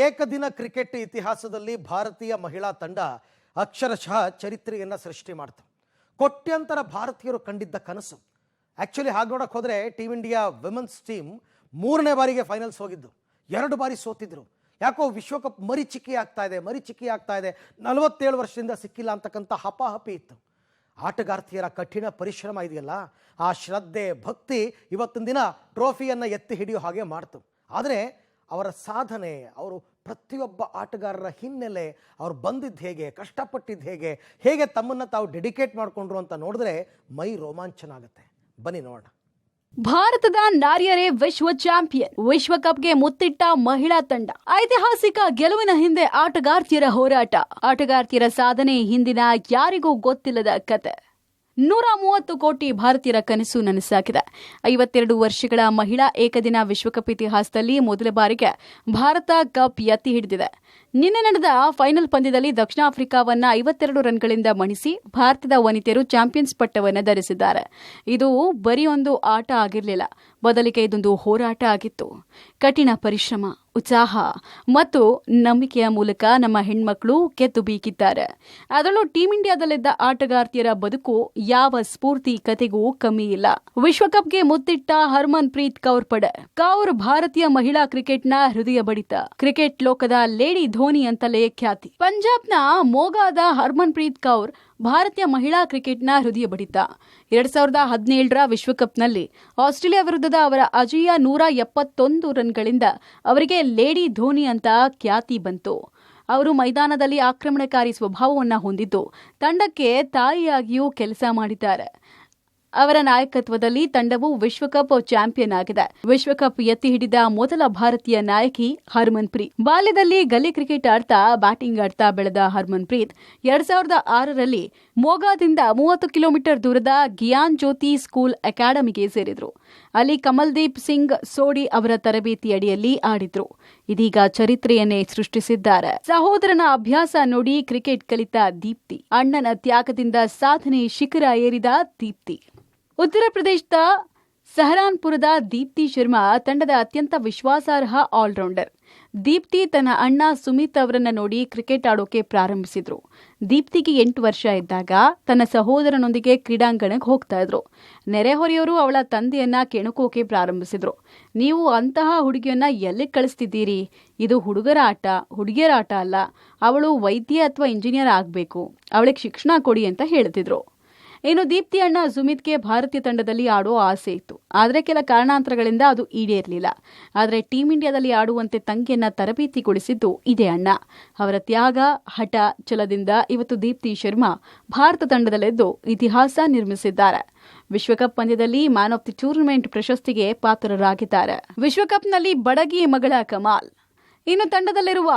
ಏಕದಿನ ಕ್ರಿಕೆಟ್ ಇತಿಹಾಸದಲ್ಲಿ ಭಾರತೀಯ ಮಹಿಳಾ ತಂಡ ಅಕ್ಷರಶಃ ಚರಿತ್ರೆಯನ್ನು ಸೃಷ್ಟಿ ಮಾಡ್ತು. ಕೋಟ್ಯಾಂತರ ಭಾರತೀಯರು ಕಂಡಿದ್ದ ಕನಸು. ಆ್ಯಕ್ಚುಲಿ ಹಾಗೆ ನೋಡೋಕೆ ಹೋದರೆ ಟೀಮ್ ಇಂಡಿಯಾ ವಿಮೆನ್ಸ್ ಟೀಮ್ 3ನೇ ಬಾರಿಗೆ ಫೈನಲ್ಸ್ ಹೋಗಿದ್ದು, 2 ಬಾರಿ ಸೋತಿದ್ರು. ಯಾಕೋ ವಿಶ್ವಕಪ್ ಮರಿಚಿಕ್ಕಿ ಆಗ್ತಾ ಇದೆ 47 ವರ್ಷದಿಂದ ಸಿಕ್ಕಿಲ್ಲ ಅಂತಕ್ಕಂಥ ಹಪಾಹಪಿ ಇತ್ತು. ಆಟಗಾರ್ತಿಯರ ಕಠಿಣ ಪರಿಶ್ರಮ ಇದೆಯಲ್ಲ, ಆ ಶ್ರದ್ಧೆ ಭಕ್ತಿ ಇವತ್ತಿನ ದಿನ ಟ್ರೋಫಿಯನ್ನು ಎತ್ತಿ ಹಿಡಿಯೋ ಹಾಗೆ ಮಾಡ್ತು. ಆದರೆ ಅವರ ಸಾಧನೆ, ಅವರು ಪ್ರತಿಯೊಬ್ಬ ಆಟಗಾರರ ಹಿನ್ನೆಲೆ, ಅವ್ರು ಬಂದಿದ್ದು ಹೇಗೆ, ಕಷ್ಟಪಟ್ಟಿದ್ದು ಹೇಗೆ, ಹೇಗೆ ತಮ್ಮನ್ನು ತಾವು ಡೆಡಿಕೇಟ್ ಮಾಡಿಕೊಂಡ್ರು ಅಂತ ನೋಡಿದ್ರೆ ಮೈ ರೋಮಾಂಚನ ಆಗುತ್ತೆ. ಬನ್ನಿ ನೋಡೋಣ. ಭಾರತದ ನಾರಿಯರೇ ವಿಶ್ವ ಚಾಂಪಿಯನ್. ವಿಶ್ವಕಪ್ಗೆ ಮುತ್ತಿಟ್ಟ ಮಹಿಳಾ ತಂಡ. ಐತಿಹಾಸಿಕ ಗೆಲುವಿನ ಹಿಂದೆ ಆಟಗಾರ್ತಿಯರ ಹೋರಾಟ, ಆಟಗಾರ್ತಿಯರ ಸಾಧನೆ ಹಿಂದಿನ ಯಾರಿಗೂ ಗೊತ್ತಿಲ್ಲದ ಕತೆ. 130 ಕೋಟಿ ಭಾರತೀಯರ ಕನಸು ನನಸಾಗಿದೆ. 52 ವರ್ಷಗಳ ಮಹಿಳಾ ಏಕದಿನ ವಿಶ್ವಕಪ್ ಇತಿಹಾಸದಲ್ಲಿ ಮೊದಲ ಬಾರಿಗೆ ಭಾರತ ಕಪ್ ಎತ್ತಿ ಹಿಡಿದಿದೆ. ನಿನ್ನೆ ನಡೆದ ಫೈನಲ್ ಪಂದ್ಯದಲ್ಲಿ ದಕ್ಷಿಣ ಆಫ್ರಿಕಾವನ್ನ 52 ರನ್ಗಳಿಂದ ಮಣಿಸಿ ಭಾರತದ ವನಿತೆಯರು ಚಾಂಪಿಯನ್ಸ್ ಪಟ್ಟವನ್ನು ಧರಿಸಿದ್ದಾರೆ. ಇದು ಬರೀ ಒಂದು ಆಟ ಆಗಿರಲಿಲ್ಲ, ಬದಲಿಗೆ ಇದೊಂದು ಹೋರಾಟ ಆಗಿತ್ತು. ಕಠಿಣ ಪರಿಶ್ರಮ, ಉತ್ಸಾಹ ಮತ್ತು ನಂಬಿಕೆಯ ಮೂಲಕ ನಮ್ಮ ಹೆಣ್ಮಕ್ಳು ಗೆದ್ದು ಬೀಗಿದ್ದಾರೆ. ಅದರಲ್ಲೂ ಟೀಂ ಇಂಡಿಯಾದಲ್ಲಿದ್ದ ಆಟಗಾರ್ತಿಯರ ಬದುಕು ಯಾವ ಸ್ಫೂರ್ತಿ ಕತೆಗೂ ಕಮ್ಮಿ ಇಲ್ಲ. ವಿಶ್ವಕಪ್ಗೆ ಮುತ್ತಿಟ್ಟ ಹರ್ಮನ್ ಪ್ರೀತ್ ಕೌರ್ ಪಡೆ. ಕೌರ್ ಭಾರತೀಯ ಮಹಿಳಾ ಕ್ರಿಕೆಟ್ನ ಹೃದಯ ಬಡಿತ. ಕ್ರಿಕೆಟ್ ಲೋಕದ ಲೇಡಿ ಧೋನಿ ಅಂತಲೇ ಖ್ಯಾತಿ. ಪಂಜಾಬ್ನ ಮೋಗಾದ ಹರ್ಮನ್ ಪ್ರೀತ್ ಕೌರ್ ಭಾರತೀಯ ಮಹಿಳಾ ಕ್ರಿಕೆಟ್ನ ಹೃದಯ ಬಡಿತ. 2017ರ ವಿಶ್ವಕಪ್ನಲ್ಲಿ ಆಸ್ಟ್ರೇಲಿಯಾ ವಿರುದ್ಧದ ಅವರ ಅಜೇಯ 171 ರನ್ಗಳಿಂದ ಅವರಿಗೆ ಲೇಡಿ ಧೋನಿ ಅಂತ ಖ್ಯಾತಿ ಬಂತು. ಅವರು ಮೈದಾನದಲ್ಲಿ ಆಕ್ರಮಣಕಾರಿ ಸ್ವಭಾವವನ್ನು ಹೊಂದಿದ್ದು ತಂಡಕ್ಕೆ ತಾಯಿಯಾಗಿಯೂ ಕೆಲಸ ಮಾಡಿದ್ದಾರೆ. ಅವರ ನಾಯಕತ್ವದಲ್ಲಿ ತಂಡವು ವಿಶ್ವಕಪ್ ಚಾಂಪಿಯನ್ ಆಗಿದೆ. ವಿಶ್ವಕಪ್ ಎತ್ತಿ ಹಿಡಿದ ಮೊದಲ ಭಾರತೀಯ ನಾಯಕಿ ಹರ್ಮನ್ ಪ್ರೀತ್. ಬಾಲ್ಯದಲ್ಲಿ ಗಲ್ಲಿ ಕ್ರಿಕೆಟ್ ಆಡ್ತಾ ಬ್ಯಾಟಿಂಗ್ ಆಡ್ತಾ ಬೆಳೆದ ಹರ್ಮನ್ ಪ್ರೀತ್ 2006ರಲ್ಲಿ ಮೋಗಾದಿಂದ 30 ಕಿಲೋಮೀಟರ್ ದೂರದ ಗಿಯಾನ್ ಜ್ಯೋತಿ ಸ್ಕೂಲ್ ಅಕಾಡೆಮಿಗೆ ಸೇರಿದ್ರು. ಅಲ್ಲಿ ಕಮಲ್ದೀಪ್ ಸಿಂಗ್ ಸೋಡಿ ಅವರ ತರಬೇತಿ ಅಡಿಯಲ್ಲಿ ಆಡಿದ್ರು. ಇದೀಗ ಚರಿತ್ರೆಯನ್ನೇ ಸೃಷ್ಟಿಸಿದ್ದಾರೆ. ಸಹೋದರನ ಅಭ್ಯಾಸ ನೋಡಿ ಕ್ರಿಕೆಟ್ ಕಲಿತ ದೀಪ್ತಿ, ಅಣ್ಣನ ತ್ಯಾಗದಿಂದ ಸಾಧನೆ ಶಿಖರ ಏರಿದ ದೀಪ್ತಿ. ಉತ್ತರ ಪ್ರದೇಶದ ಸಹರಾನ್ಪುರದ ದೀಪ್ತಿ ಶರ್ಮಾ ತಂಡದ ಅತ್ಯಂತ ವಿಶ್ವಾಸಾರ್ಹ ಆಲ್ರೌಂಡರ್. ದೀಪ್ತಿ ತನ್ನ ಅಣ್ಣ ಸುಮಿತ್ ಅವರನ್ನ ನೋಡಿ ಕ್ರಿಕೆಟ್ ಆಡೋಕೆ ಪ್ರಾರಂಭಿಸಿದ್ರು. ದೀಪ್ತಿಗೆ 8 ವರ್ಷ ಇದ್ದಾಗ ತನ್ನ ಸಹೋದರನೊಂದಿಗೆ ಕ್ರೀಡಾಂಗಣಕ್ಕೆ ಹೋಗ್ತಾ ಇದ್ರು. ನೆರೆಹೊರೆಯವರು ಅವಳ ತಂದೆಯನ್ನ ಕೆಣಕೋಕೆ ಪ್ರಾರಂಭಿಸಿದ್ರು. ನೀವು ಅಂತಹ ಹುಡುಗಿಯನ್ನ ಎಲ್ಲಿ ಕಳಿಸ್ತಿದ್ದೀರಿ? ಇದು ಹುಡುಗರ ಆಟ, ಹುಡುಗಿಯರ ಆಟ ಅಲ್ಲ. ಅವಳು ವೈದ್ಯ ಅಥವಾ ಇಂಜಿನಿಯರ್ ಆಗಬೇಕು. ಅವಳಿಗೆ ಶಿಕ್ಷಣ ಕೊಡಿ ಅಂತ ಹೇಳ್ತಿದ್ರು. ಇನ್ನು ದೀಪ್ತಿ ಅಣ್ಣ ಸುಮಿತ್ಗೆ ಭಾರತೀಯ ತಂಡದಲ್ಲಿ ಆಡೋ ಆಸೆ ಇತ್ತು. ಆದರೆ ಕೆಲ ಕಾರಣಾಂತರಗಳಿಂದ ಅದು ಈಡೇರಲಿಲ್ಲ. ಆದರೆ ಟೀಂ ಇಂಡಿಯಾದಲ್ಲಿ ಆಡುವಂತೆ ತಂಗಿಯನ್ನ ತರಬೇತಿಗೊಳಿಸಿದ್ದು ಇದೇ ಅಣ್ಣ. ಅವರ ತ್ಯಾಗ, ಹಠ, ಛಲದಿಂದ ಇವತ್ತು ದೀಪ್ತಿ ಶರ್ಮಾ ಭಾರತ ತಂಡದಲ್ಲಿದ್ದು ಇತಿಹಾಸ ನಿರ್ಮಿಸಿದ್ದಾರೆ. ವಿಶ್ವಕಪ್ ಪಂದ್ಯದಲ್ಲಿ ಮ್ಯಾನ್ ಆಫ್ ದಿ ಟೂರ್ನಮೆಂಟ್ ಪ್ರಶಸ್ತಿಗೆ ಪಾತ್ರರಾಗಿದ್ದಾರೆ. ವಿಶ್ವಕಪ್ನಲ್ಲಿ ಬಡಗಿ ಮಗಳ ಕಮಾಲ್. ಇನ್ನು ತಂಡದಲ್ಲಿರುವ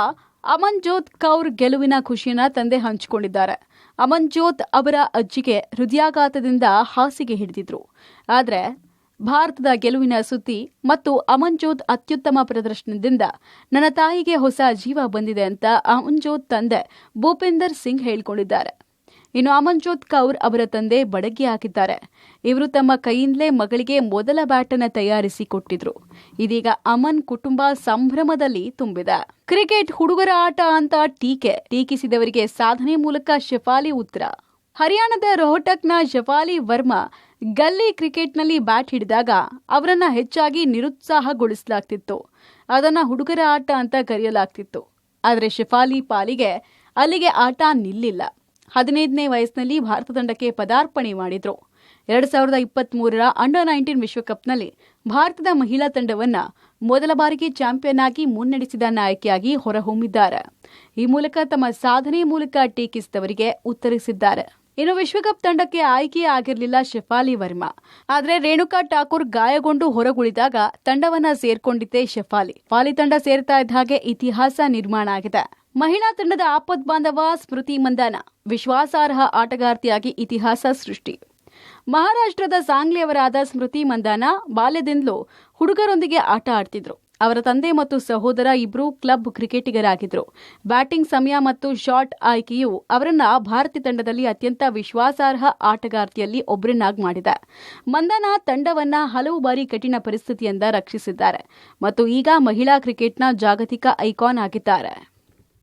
ಅಮನ್ಜೋತ್ ಕೌರ್ ಗೆಲುವಿನ ಖುಷಿಯನ್ನ ತಂದೆ ಹಂಚಿಕೊಂಡಿದ್ದಾರೆ. ಅಮನ್ಜೋತ್ ಅವರ ಅಜ್ಜಿಗೆ ಹೃದಯಾಘಾತದಿಂದ ಹಾಸಿಗೆ ಹಿಡಿದಿದ್ರು. ಆದರೆ ಭಾರತದ ಗೆಲುವಿನ ಸುದ್ದಿ ಮತ್ತು ಅಮನ್ಜೋತ್ ಅತ್ಯುತ್ತಮ ಪ್ರದರ್ಶನದಿಂದ ನನ್ನ ತಾಯಿಗೆ ಹೊಸ ಜೀವ ಬಂದಿದೆ ಅಂತ ಅಮನ್ಜೋತ್ ತಂದೆ ಭೂಪಿಂದರ್ ಸಿಂಗ್ ಹೇಳಿಕೊಂಡಿದ್ದಾರೆ. ಇನ್ನು ಅಮನ್ಜೋತ್ ಕೌರ್ ಅವರ ತಂದೆ ಬಡಗಿ ಆಗಿದ್ದಾರೆ. ಇವರು ತಮ್ಮ ಕೈಯಿಂದಲೇ ಮಗಳಿಗೆ ಮೊದಲ ಬ್ಯಾಟ್ ಅನ್ನು ತಯಾರಿಸಿ ಕೊಟ್ಟಿದ್ರು. ಇದೀಗ ಅಮನ್ ಕುಟುಂಬ ಸಂಭ್ರಮದಲ್ಲಿ ತುಂಬಿದೆ. ಕ್ರಿಕೆಟ್ ಹುಡುಗರ ಆಟ ಅಂತ ಟೀಕಿಸಿದವರಿಗೆ ಸಾಧನೆ ಮೂಲಕ ಶಫಾಲಿ ಉತ್ತರ. ಹರಿಯಾಣದ ರೋಹಟಕ್ನ ಶಫಾಲಿ ವರ್ಮಾ ಗಲ್ಲಿ ಕ್ರಿಕೆಟ್ನಲ್ಲಿ ಬ್ಯಾಟ್ ಹಿಡಿದಾಗ ಅವರನ್ನ ಹೆಚ್ಚಾಗಿ ನಿರುತ್ಸಾಹಗೊಳಿಸಲಾಗ್ತಿತ್ತು. ಅದನ್ನ ಹುಡುಗರ ಆಟ ಅಂತ ಕರೆಯಲಾಗ್ತಿತ್ತು. ಆದರೆ ಶಫಾಲಿ ಪಾಲಿಗೆ ಅಲ್ಲಿಗೆ ಆಟ ನಿಲ್ಲಿಲ್ಲ. 15ನೇ ವಯಸ್ಸಿನಲ್ಲಿ ಭಾರತ ತಂಡಕ್ಕೆ ಪದಾರ್ಪಣೆ ಮಾಡಿದ್ರು. 2023ರ ಅಂಡರ್-19 ವಿಶ್ವಕಪ್ನಲ್ಲಿ ಭಾರತದ ಮಹಿಳಾ ತಂಡವನ್ನ ಮೊದಲ ಬಾರಿಗೆ ಚಾಂಪಿಯನ್ ಆಗಿ ಮುನ್ನಡೆಸಿದ ನಾಯಕಿಯಾಗಿ ಹೊರಹೊಮ್ಮಿದ್ದಾರೆ. ಈ ಮೂಲಕ ತಮ್ಮ ಸಾಧನೆ ಮೂಲಕ ಟೀಕಿಸಿದವರಿಗೆ ಉತ್ತರಿಸಿದ್ದಾರೆ. ಇನ್ನು ವಿಶ್ವಕಪ್ ತಂಡಕ್ಕೆ ಆಯ್ಕೆ ಆಗಿರಲಿಲ್ಲ ಶಫಾಲಿ ವರ್ಮಾ. ಆದರೆ ರೇಣುಕಾ ಠಾಕೂರ್ ಗಾಯಗೊಂಡು ಹೊರಗುಳಿದಾಗ ತಂಡವನ್ನ ಸೇರ್ಕೊಂಡಿದ್ದೆ ಶಫಾಲಿ. ತಂಡ ಸೇರ್ತಾ ಇದ್ದ ಹಾಗೆ ಇತಿಹಾಸ ನಿರ್ಮಾಣ ಆಗಿದೆ. ಮಹಿಳಾ ತಂಡದ ಆಪತ್ ಬಾಂಧವ ಸ್ಮೃತಿ ಮಂದಾನ ವಿಶ್ವಾಸಾರ್ಹ ಆಟಗಾರ್ತಿಯಾಗಿ ಇತಿಹಾಸ ಸೃಷ್ಟಿ. ಮಹಾರಾಷ್ಟ್ರದ ಸಾಂಗ್ಲಿ ಅವರಾದ ಸ್ಮೃತಿ ಮಂದಾನ ಬಾಲ್ಯದಿಂದಲೂ ಹುಡುಗರೊಂದಿಗೆ ಆಟ ಆಡ್ತಿದ್ರು. ಅವರ ತಂದೆ ಮತ್ತು ಸಹೋದರ ಇಬ್ಬರು ಕ್ಲಬ್ ಕ್ರಿಕೆಟಿಗರಾಗಿದ್ದರು. ಬ್ಯಾಟಿಂಗ್ ಸಮಯ ಮತ್ತು ಶಾಟ್ ಆಯ್ಕೆಯು ಅವರನ್ನ ಭಾರತೀಯ ತಂಡದಲ್ಲಿ ಅತ್ಯಂತ ವಿಶ್ವಾಸಾರ್ಹ ಆಟಗಾರ್ತಿಯಲ್ಲಿ ಒಬ್ಬರನ್ನಾಗಿ ಮಾಡಿದೆ. ಮಂದಾನ ತಂಡವನ್ನ ಹಲವು ಬಾರಿ ಕಠಿಣ ಪರಿಸ್ಥಿತಿಯಿಂದ ರಕ್ಷಿಸಿದ್ದಾರೆ ಮತ್ತು ಈಗ ಮಹಿಳಾ ಕ್ರಿಕೆಟ್ನ ಜಾಗತಿಕ ಐಕಾನ್ ಆಗಿದ್ದಾರೆ.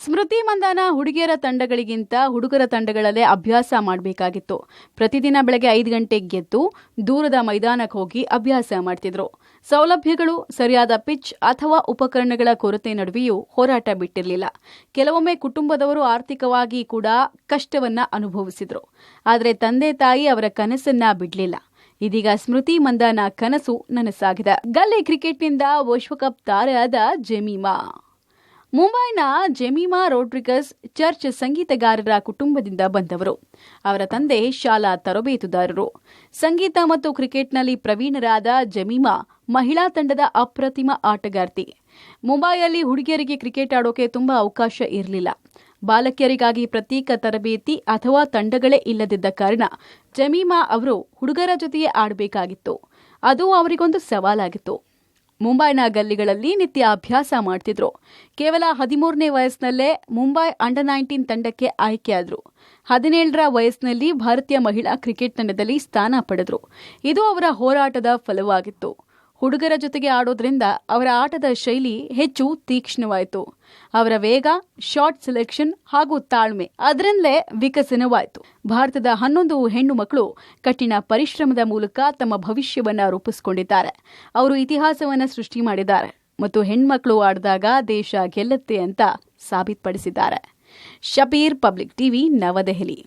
ಸ್ಮೃತಿ ಮಂದಾನ ಹುಡುಗಿಯರ ತಂಡಗಳಿಗಿಂತ ಹುಡುಗರ ತಂಡಗಳಲ್ಲೇ ಅಭ್ಯಾಸ ಮಾಡಬೇಕಾಗಿತ್ತು. ಪ್ರತಿದಿನ ಬೆಳಗ್ಗೆ 5 ಗಂಟೆಗೆ ಎದ್ದು ದೂರದ ಮೈದಾನಕ್ಕೆ ಹೋಗಿ ಅಭ್ಯಾಸ ಮಾಡ್ತಿದ್ರು. ಸೌಲಭ್ಯಗಳು, ಸರಿಯಾದ ಪಿಚ್ ಅಥವಾ ಉಪಕರಣಗಳ ಕೊರತೆ ನಡುವೆಯೂ ಹೋರಾಟ ಬಿಟ್ಟಿರಲಿಲ್ಲ. ಕೆಲವೊಮ್ಮೆ ಕುಟುಂಬದವರು ಆರ್ಥಿಕವಾಗಿ ಕೂಡ ಕಷ್ಟವನ್ನ ಅನುಭವಿಸಿದ್ರು. ಆದರೆ ತಂದೆ ತಾಯಿ ಅವರ ಕನಸನ್ನ ಬಿಡಲಿಲ್ಲ. ಇದೀಗ ಸ್ಮೃತಿ ಮಂದಾನ ಕನಸು ನನಸಾಗಿದೆ. ಗಲ್ಲಿ ಕ್ರಿಕೆಟ್ನಿಂದ ವಿಶ್ವಕಪ್ ತಾರೆಯಾದ ಜೆಮಿಮಾ. ಮುಂಬೈನ ಜೆಮಿಮಾ ರೋಡ್ರಿಗಸ್ ಚರ್ಚ್ ಸಂಗೀತಗಾರರ ಕುಟುಂಬದಿಂದ ಬಂದವರು. ಅವರ ತಂದೆ ಶಾಲಾ ತರಬೇತುದಾರರು. ಸಂಗೀತ ಮತ್ತು ಕ್ರಿಕೆಟ್ನಲ್ಲಿ ಪ್ರವೀಣರಾದ ಜೆಮಿಮಾ ಮಹಿಳಾ ತಂಡದ ಅಪ್ರತಿಮ ಆಟಗಾರ್ತಿ. ಮುಂಬೈಯಲ್ಲಿ ಹುಡುಗಿಯರಿಗೆ ಕ್ರಿಕೆಟ್ ಆಡೋಕೆ ತುಂಬಾ ಅವಕಾಶ ಇರಲಿಲ್ಲ. ಬಾಲಕಿಯರಿಗಾಗಿ ಪ್ರತ್ಯೇಕ ತರಬೇತಿ ಅಥವಾ ತಂಡಗಳೇ ಇಲ್ಲದಿದ್ದ ಕಾರಣ ಜೆಮಿಮಾ ಅವರು ಹುಡುಗರ ಜೊತೆಯೇ ಆಡಬೇಕಾಗಿತ್ತು. ಅದು ಅವರಿಗೊಂದು ಸವಾಲಾಗಿತ್ತು. ಮುಂಬೈನ ಗಲ್ಲಿಗಳಲ್ಲಿ ನಿತ್ಯ ಅಭ್ಯಾಸ ಮಾಡ್ತಿದ್ರು. ಕೇವಲ 13ನೇ ವಯಸ್ಸಿನಲ್ಲೇ ಮುಂಬೈ ಅಂಡರ್ 19 ತಂಡಕ್ಕೆ ಆಯ್ಕೆಯಾದ್ರು. 17ರ ವಯಸ್ಸಿನಲ್ಲಿ ಭಾರತೀಯ ಮಹಿಳಾ ಕ್ರಿಕೆಟ್ ತಂಡದಲ್ಲಿ ಸ್ಥಾನ ಪಡೆದ್ರು. ಇದು ಅವರ ಹೋರಾಟದ ಫಲವಾಗಿತ್ತು. ಹುಡುಗರ ಜೊತೆಗೆ ಆಡೋದ್ರಿಂದ ಅವರ ಆಟದ ಶೈಲಿ ಹೆಚ್ಚು ತೀಕ್ಷ್ಣವಾಯಿತು. ಅವರ ವೇಗ, ಶಾಟ್ ಸೆಲೆಕ್ಷನ್ ಹಾಗೂ ತಾಳ್ಮೆ ಅದರಿಂದಲೇ ವಿಕಸನವಾಯಿತು. ಭಾರತದ 11 ಹೆಣ್ಣು ಮಕ್ಕಳು ಕಠಿಣ ಪರಿಶ್ರಮದ ಮೂಲಕ ತಮ್ಮ ಭವಿಷ್ಯವನ್ನ ರೂಪಿಸಿಕೊಂಡಿದ್ದಾರೆ. ಅವರು ಇತಿಹಾಸವನ್ನ ಸೃಷ್ಟಿ ಮಾಡಿದ್ದಾರೆ ಮತ್ತು ಹೆಣ್ಮಕ್ಳು ಆಡಿದಾಗ ದೇಶ ಗೆಲ್ಲುತ್ತೆ ಅಂತ ಸಾಬೀತುಪಡಿಸಿದ್ದಾರೆ. ಶಬೀರ್, ಪಬ್ಲಿಕ್ ಟಿವಿ, ನವದೆಹಲಿ.